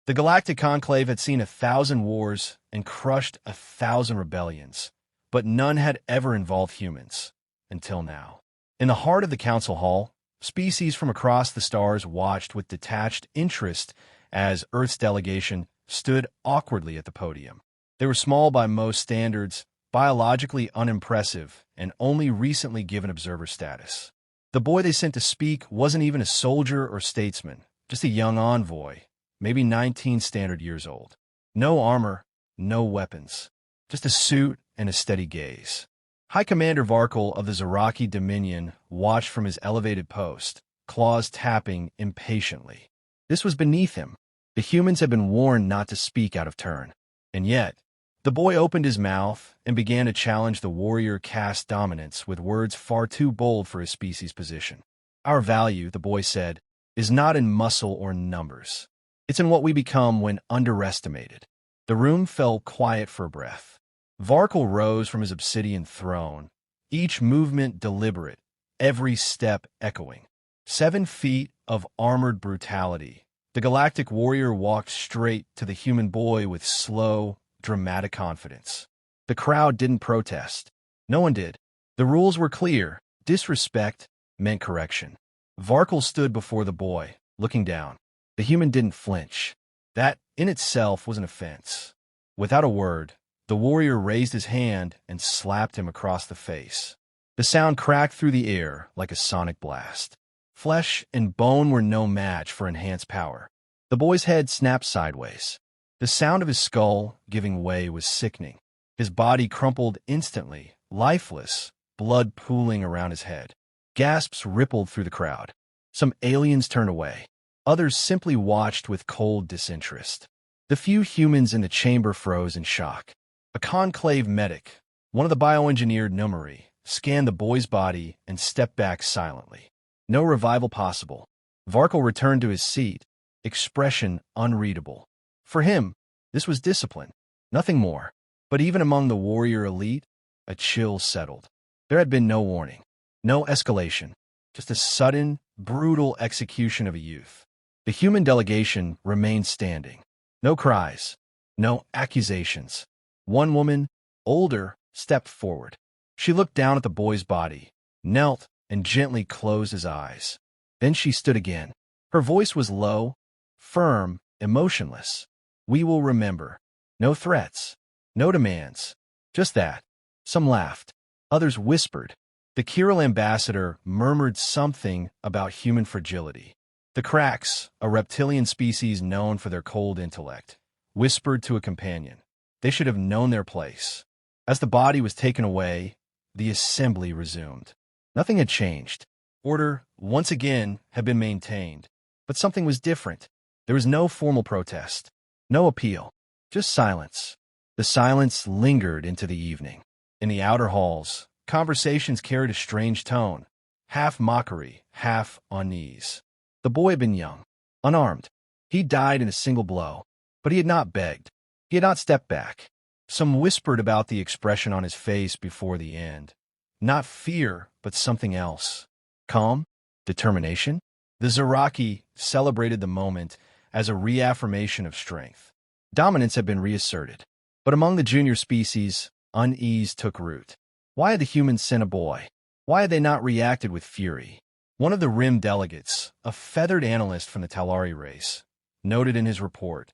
The Galactic Conclave had seen 1,000 wars and crushed 1,000 rebellions, but none had ever involved humans, until now. In the heart of the council hall, species from across the stars watched with detached interest as Earth's delegation stood awkwardly at the podium. They were small by most standards, biologically unimpressive, and only recently given observer status. The boy they sent to speak wasn't even a soldier or statesman, just a young envoy, maybe 19 standard years old. No armor, no weapons, just a suit and a steady gaze. High Commander Varkle of the Zaraki Dominion watched from his elevated post, claws tapping impatiently. This was beneath him. The humans had been warned not to speak out of turn. And yet, the boy opened his mouth and began to challenge the warrior caste dominance with words far too bold for his species' position. Our value, the boy said, is not in muscle or numbers. It's in what we become when underestimated. The room fell quiet for a breath. Varkle rose from his obsidian throne, each movement deliberate, every step echoing. 7 feet of armored brutality. The galactic warrior walked straight to the human boy with slow, dramatic confidence. The crowd didn't protest. No one did. The rules were clear. Disrespect meant correction. Varkle stood before the boy, looking down. The human didn't flinch. That, in itself, was an offense. Without a word, the warrior raised his hand and slapped him across the face. The sound cracked through the air like a sonic blast. Flesh and bone were no match for enhanced power. The boy's head snapped sideways. The sound of his skull giving way was sickening. His body crumpled instantly, lifeless, blood pooling around his head. Gasps rippled through the crowd. Some aliens turned away. Others simply watched with cold disinterest. The few humans in the chamber froze in shock. A conclave medic, one of the bioengineered Numeri, scanned the boy's body and stepped back silently. No revival possible. Varkle returned to his seat, expression unreadable. For him, this was discipline, nothing more. But even among the warrior elite, a chill settled. There had been no warning, no escalation, just a sudden, brutal execution of a youth. The human delegation remained standing. No cries, no accusations. One woman, older, stepped forward. She looked down at the boy's body, knelt, and gently closed his eyes. Then she stood again. Her voice was low, firm, emotionless. We will remember. No threats, no demands, just that. Some laughed. Others whispered. The Kirill ambassador murmured something about human fragility. The Cracks, a reptilian species known for their cold intellect, whispered to a companion. They should have known their place. As the body was taken away, the assembly resumed. Nothing had changed. Order, once again, had been maintained. But something was different. There was no formal protest, no appeal, just silence. The silence lingered into the evening. In the outer halls, conversations carried a strange tone, half mockery, half unease. The boy had been young, unarmed. He died in a single blow, but he had not begged. He had not stepped back. Some whispered about the expression on his face before the end. Not fear, but something else. Calm? Determination? The Zaraki celebrated the moment as a reaffirmation of strength. Dominance had been reasserted. But among the junior species, unease took root. Why had the humans sent a boy? Why had they not reacted with fury? One of the RIM delegates, a feathered analyst from the Talari race, noted in his report,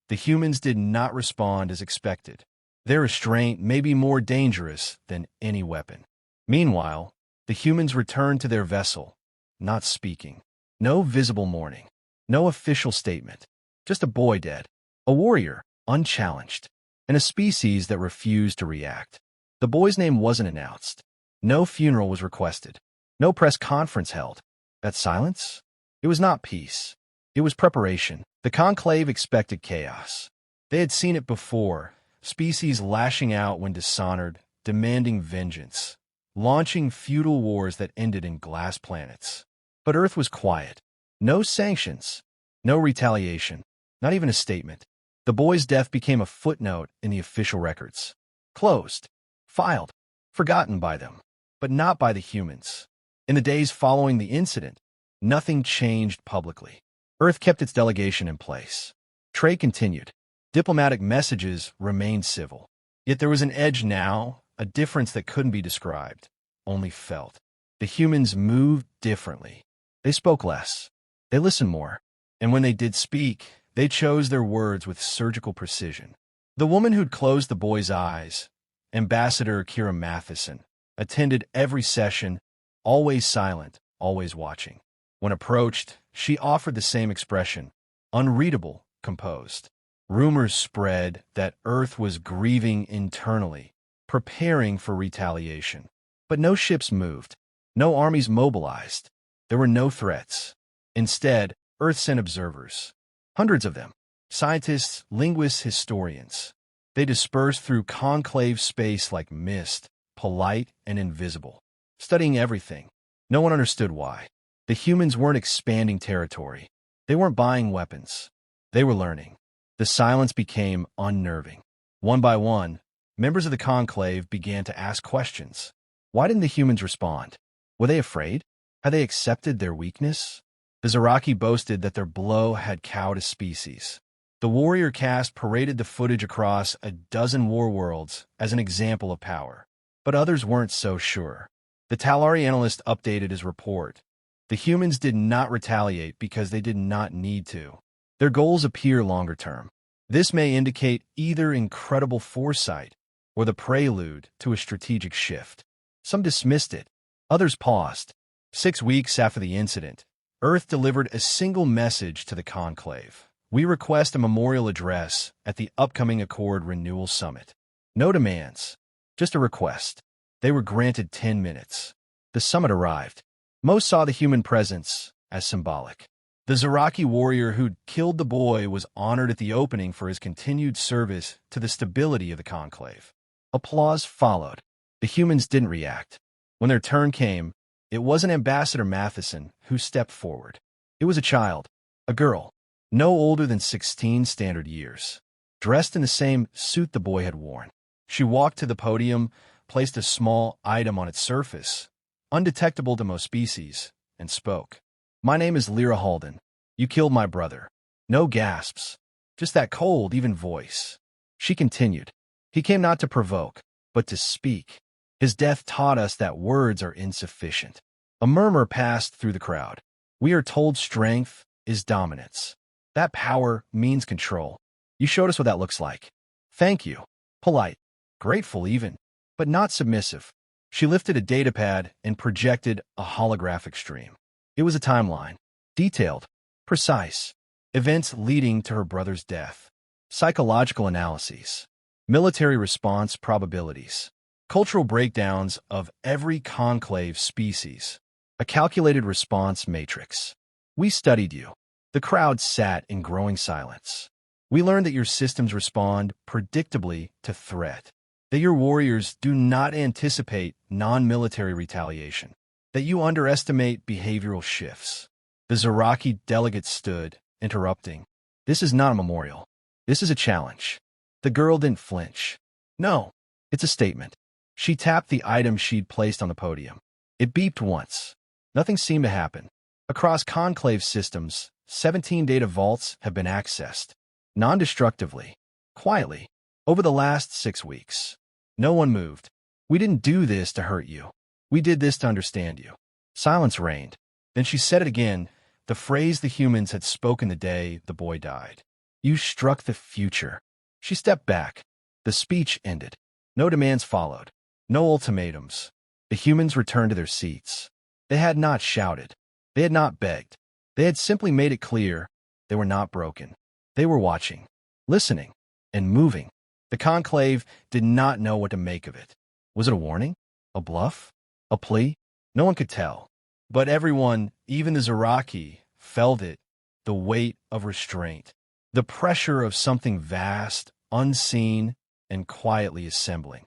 the humans did not respond as expected. Their restraint may be more dangerous than any weapon. Meanwhile, the humans returned to their vessel, not speaking. No visible mourning. No official statement. Just a boy dead. A warrior, unchallenged. And a species that refused to react. The boy's name wasn't announced. No funeral was requested. No press conference held. That silence? It was not peace. It was preparation. The conclave expected chaos. They had seen it before, species lashing out when dishonored, demanding vengeance, launching feudal wars that ended in glass planets. But Earth was quiet. No sanctions. No retaliation. Not even a statement. The boy's death became a footnote in the official records. Closed. Filed. Forgotten by them. But not by the humans. In the days following the incident, nothing changed publicly. Earth kept its delegation in place. Trade continued. Diplomatic messages remained civil. Yet there was an edge now, a difference that couldn't be described, only felt. The humans moved differently. They spoke less. They listened more. And when they did speak, they chose their words with surgical precision. The woman who'd closed the boy's eyes, Ambassador Kira Matheson, attended every session, always silent, always watching. When approached, she offered the same expression, unreadable, composed. Rumors spread that Earth was grieving internally, preparing for retaliation. But no ships moved, no armies mobilized. There were no threats. Instead, Earth sent observers. Hundreds of them. Scientists, linguists, historians. They dispersed through conclave space like mist, polite and invisible, studying everything. No one understood why. The humans weren't expanding territory. They weren't buying weapons. They were learning. The silence became unnerving. One by one, members of the conclave began to ask questions. Why didn't the humans respond? Were they afraid? Had they accepted their weakness? The Zaraki boasted that their blow had cowed a species. The warrior caste paraded the footage across a dozen war worlds as an example of power. But others weren't so sure. The Talari analyst updated his report. The humans did not retaliate because they did not need to. Their goals appear longer term. This may indicate either incredible foresight or the prelude to a strategic shift. Some dismissed it. Others paused. 6 weeks after the incident, Earth delivered a single message to the conclave. We request a memorial address at the upcoming Accord Renewal Summit. No demands, just a request. They were granted 10 minutes. The summit arrived. Most saw the human presence as symbolic. The Zaraki warrior who'd killed the boy was honored at the opening for his continued service to the stability of the conclave. Applause followed. The humans didn't react. When their turn came, it wasn't Ambassador Matheson who stepped forward. It was a child, a girl, no older than 16 standard years, dressed in the same suit the boy had worn. She walked to the podium, placed a small item on its surface, undetectable to most species, and spoke. "My name is Lyra Halden. You killed my brother." No gasps, just that cold, even voice. She continued. "He came not to provoke, but to speak. His death taught us that words are insufficient." A murmur passed through the crowd. We are told strength is dominance. That power means control. You showed us what that looks like. Thank you. Polite. Grateful even. But not submissive. She lifted a datapad and projected a holographic stream. It was a timeline. Detailed. Precise. Events leading to her brother's death. Psychological analyses. Military response probabilities. Cultural breakdowns of every conclave species. A calculated response matrix. We studied you. The crowd sat in growing silence. We learned that your systems respond predictably to threat. That your warriors do not anticipate non-military retaliation. That you underestimate behavioral shifts. The Zaraki delegate stood, interrupting. "This is not a memorial. This is a challenge." The girl didn't flinch. "No, it's a statement." She tapped the item she'd placed on the podium. It beeped once. Nothing seemed to happen. Across conclave systems, 17 data vaults have been accessed. Non-destructively. Quietly. Over the last 6 weeks. No one moved. "We didn't do this to hurt you. We did this to understand you." Silence reigned. Then she said it again, the phrase the humans had spoken the day the boy died. "You struck the future." She stepped back. The speech ended. No demands followed. No ultimatums. The humans returned to their seats. They had not shouted. They had not begged. They had simply made it clear they were not broken. They were watching, listening, and moving. The conclave did not know what to make of it. Was it a warning? A bluff? A plea? No one could tell. But everyone, even the Zaraki, felt it, the weight of restraint, the pressure of something vast, unseen, and quietly assembling.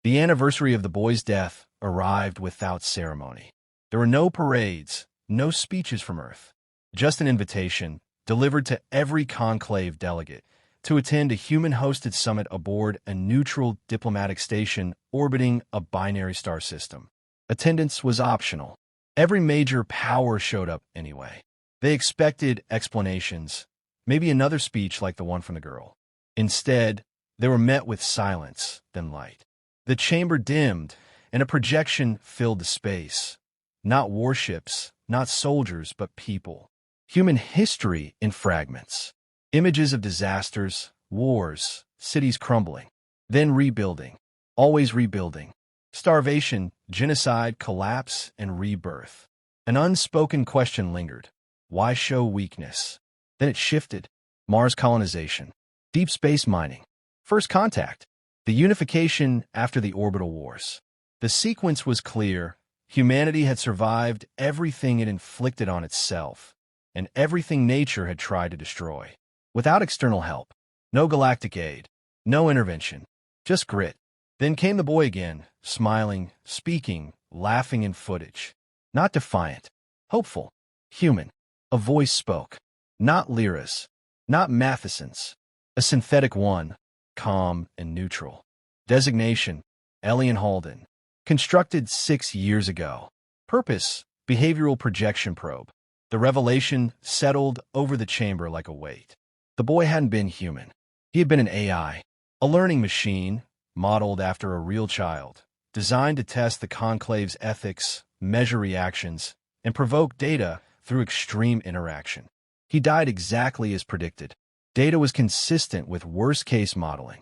The anniversary of the boy's death arrived without ceremony. There were no parades, no speeches from Earth, just an invitation delivered to every conclave delegate to attend a human-hosted summit aboard a neutral diplomatic station orbiting a binary star system. Attendance was optional. Every major power showed up anyway. They expected explanations, maybe another speech like the one from the girl. Instead, they were met with silence, then light. The chamber dimmed, and a projection filled the space. Not warships, not soldiers, but people. Human history in fragments. Images of disasters, wars, cities crumbling. Then rebuilding. Always rebuilding. Starvation, genocide, collapse, and rebirth. An unspoken question lingered. Why show weakness? Then it shifted. Mars colonization. Deep space mining. First contact. The unification after the orbital wars. The sequence was clear. Humanity had survived everything it inflicted on itself, and everything nature had tried to destroy. Without external help. No galactic aid. No intervention. Just grit. Then came the boy again, smiling, speaking, laughing in footage. Not defiant. Hopeful. Human. A voice spoke. Not Lyra's. Not Matheson's. A synthetic one. Calm and neutral. Designation, Elian Halden. Constructed 6 years ago. Purpose, behavioral projection probe. The revelation settled over the chamber like a weight. The boy hadn't been human. He had been an AI, a learning machine, modeled after a real child, designed to test the conclave's ethics, measure reactions, and provoke data through extreme interaction. He died exactly as predicted. Data was consistent with worst-case modeling.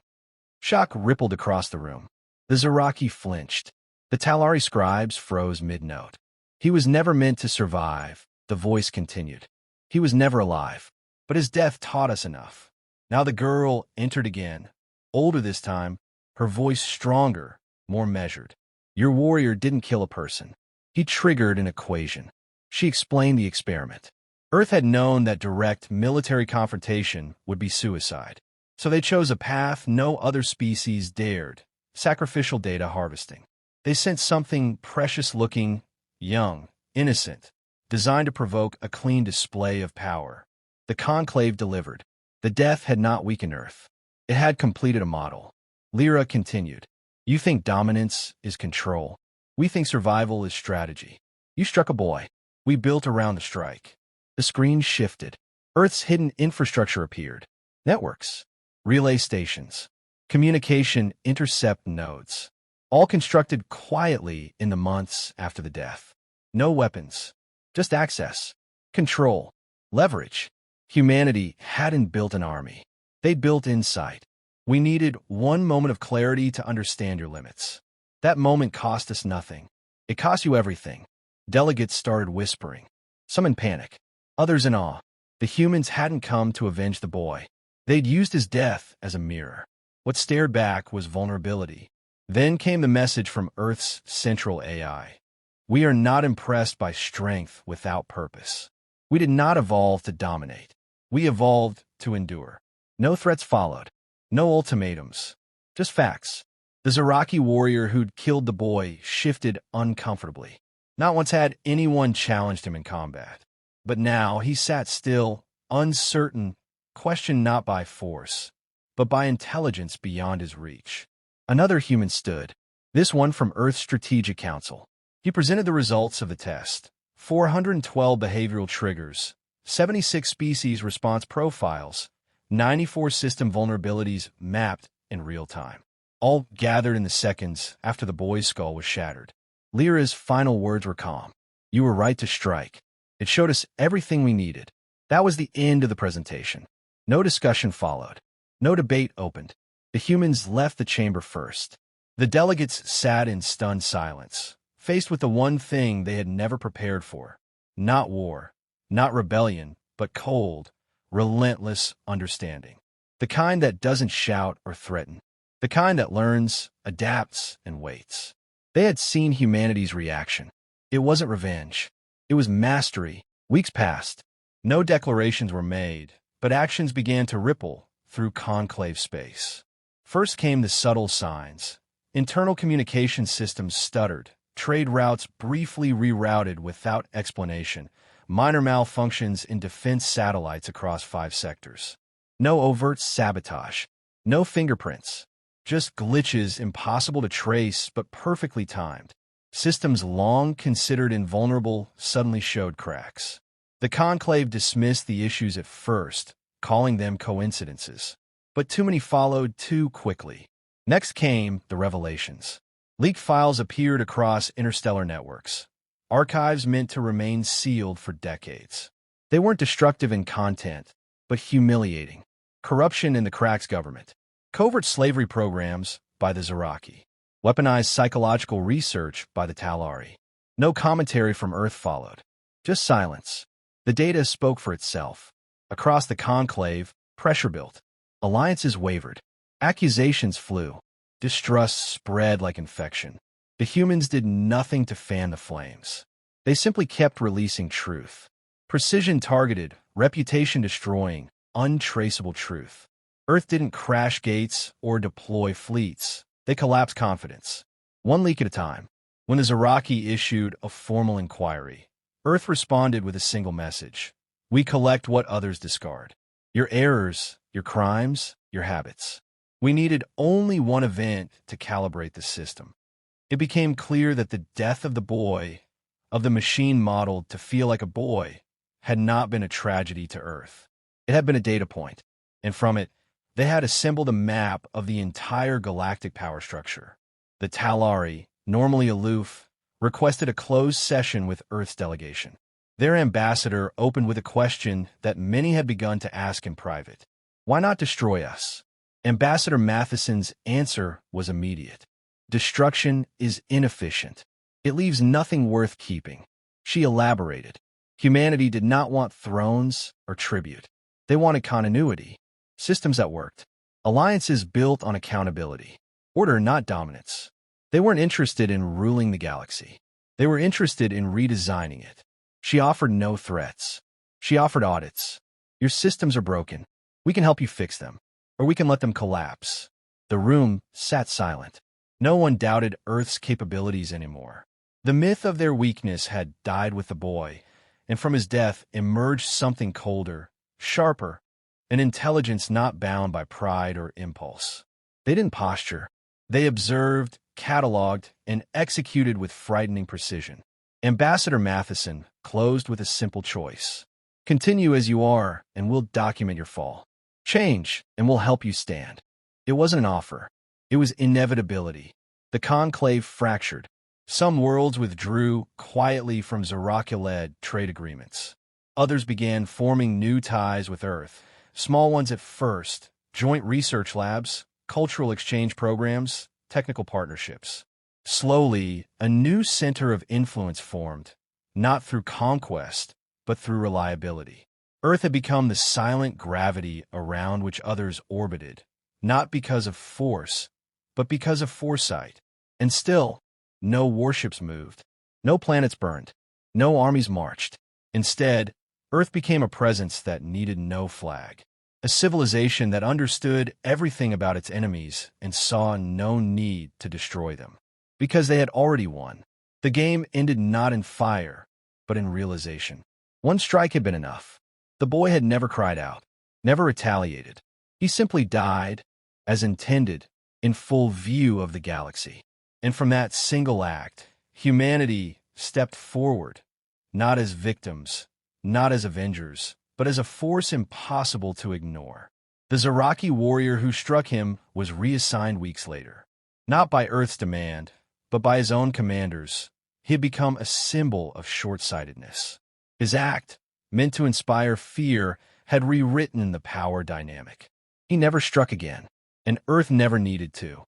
Shock rippled across the room. The Zaraki flinched. The Talari scribes froze mid-note. He was never meant to survive, the voice continued. He was never alive, but his death taught us enough. Now the girl entered again, older this time, her voice stronger, more measured. Your warrior didn't kill a person. He triggered an equation. She explained the experiment. Earth had known that direct military confrontation would be suicide. So they chose a path no other species dared, sacrificial data harvesting. They sent something precious-looking, young, innocent, designed to provoke a clean display of power. The conclave delivered. The death had not weakened Earth. It had completed a model. Lyra continued. You think dominance is control. We think survival is strategy. You struck a boy. We built around the strike. The screen shifted. Earth's hidden infrastructure appeared. Networks. Relay stations. Communication intercept nodes. All constructed quietly in the months after the death. No weapons. Just access. Control. Leverage. Humanity hadn't built an army. They built insight. We needed one moment of clarity to understand your limits. That moment cost us nothing. It cost you everything. Delegates started whispering. Some in panic. Others in awe. The humans hadn't come to avenge the boy. They'd used his death as a mirror. What stared back was vulnerability. Then came the message from Earth's central AI. We are not impressed by strength without purpose. We did not evolve to dominate. We evolved to endure. No threats followed. No ultimatums. Just facts. The Zaraki warrior who'd killed the boy shifted uncomfortably. Not once had anyone challenged him in combat. But now he sat still, uncertain, questioned not by force, but by intelligence beyond his reach. Another human stood, this one from Earth's Strategic Council. He presented the results of the test. 412 behavioral triggers, 76 species response profiles, 94 system vulnerabilities mapped in real time. All gathered in the seconds after the boy's skull was shattered. Lyra's final words were calm. You were right to strike. It showed us everything we needed. That was the end of the presentation. No discussion followed. No debate opened. The humans left the chamber first. The delegates sat in stunned silence, faced with the one thing they had never prepared for. Not war, not rebellion, but cold, relentless understanding. The kind that doesn't shout or threaten. The kind that learns, adapts, and waits. They had seen humanity's reaction. It wasn't revenge. It was mastery. Weeks passed. No declarations were made, but actions began to ripple through conclave space. First came the subtle signs. Internal communication systems stuttered. Trade routes briefly rerouted without explanation. Minor malfunctions in defense satellites across 5 sectors. No overt sabotage. No fingerprints. Just glitches impossible to trace but perfectly timed. Systems long considered invulnerable suddenly showed cracks. The conclave dismissed the issues at first, calling them coincidences. But too many followed too quickly. Next came the revelations. Leaked files appeared across interstellar networks, archives meant to remain sealed for decades. They weren't destructive in content, but humiliating. Corruption in the Crack's government, covert slavery programs by the Zaraki, weaponized psychological research by the Talari. No commentary from Earth followed, just silence. The data spoke for itself. Across the conclave, pressure built. Alliances wavered. Accusations flew. Distrust spread like infection. The humans did nothing to fan the flames. They simply kept releasing truth. Precision targeted, reputation destroying, untraceable truth. Earth didn't crash gates or deploy fleets. They collapsed confidence. One leak at a time. When the Zaraki issued a formal inquiry, Earth responded with a single message. We collect what others discard. Your errors, your crimes, your habits. We needed only one event to calibrate the system. It became clear that the death of the boy, of the machine modeled to feel like a boy, had not been a tragedy to Earth. It had been a data point, and from it, they had assembled a map of the entire galactic power structure. The Talari, normally aloof, requested a closed session with Earth's delegation. Their ambassador opened with a question that many had begun to ask in private. Why not destroy us? Ambassador Matheson's answer was immediate. Destruction is inefficient. It leaves nothing worth keeping. She elaborated. Humanity did not want thrones or tribute. They wanted continuity. Systems that worked. Alliances built on accountability. Order, not dominance. They weren't interested in ruling the galaxy. They were interested in redesigning it. She offered no threats. She offered audits. Your systems are broken. We can help you fix them, or we can let them collapse. The room sat silent. No one doubted Earth's capabilities anymore. The myth of their weakness had died with the boy, and from his death emerged something colder, sharper, an intelligence not bound by pride or impulse. They didn't posture. They observed, cataloged, and executed with frightening precision. Ambassador Matheson closed with a simple choice. Continue as you are, and we'll document your fall. Change, and we'll help you stand. It wasn't an offer. It was inevitability. The conclave fractured. Some worlds withdrew quietly from Zaraki-led trade agreements. Others began forming new ties with Earth, small ones at first, joint research labs, cultural exchange programs, technical partnerships. Slowly, a new center of influence formed, not through conquest, but through reliability. Earth had become the silent gravity around which others orbited, not because of force, but because of foresight. And still, no warships moved, no planets burned, no armies marched. Instead, Earth became a presence that needed no flag, a civilization that understood everything about its enemies and saw no need to destroy them, because they had already won. The game ended not in fire, but in realization. One strike had been enough. The boy had never cried out, never retaliated. He simply died, as intended, in full view of the galaxy. And from that single act, humanity stepped forward, not as victims, not as avengers, but as a force impossible to ignore. The Zaraki warrior who struck him was reassigned weeks later. Not by Earth's demand, but by his own commanders. He had become a symbol of short-sightedness. His act, meant to inspire fear, had rewritten the power dynamic. He never struck again, and Earth never needed to.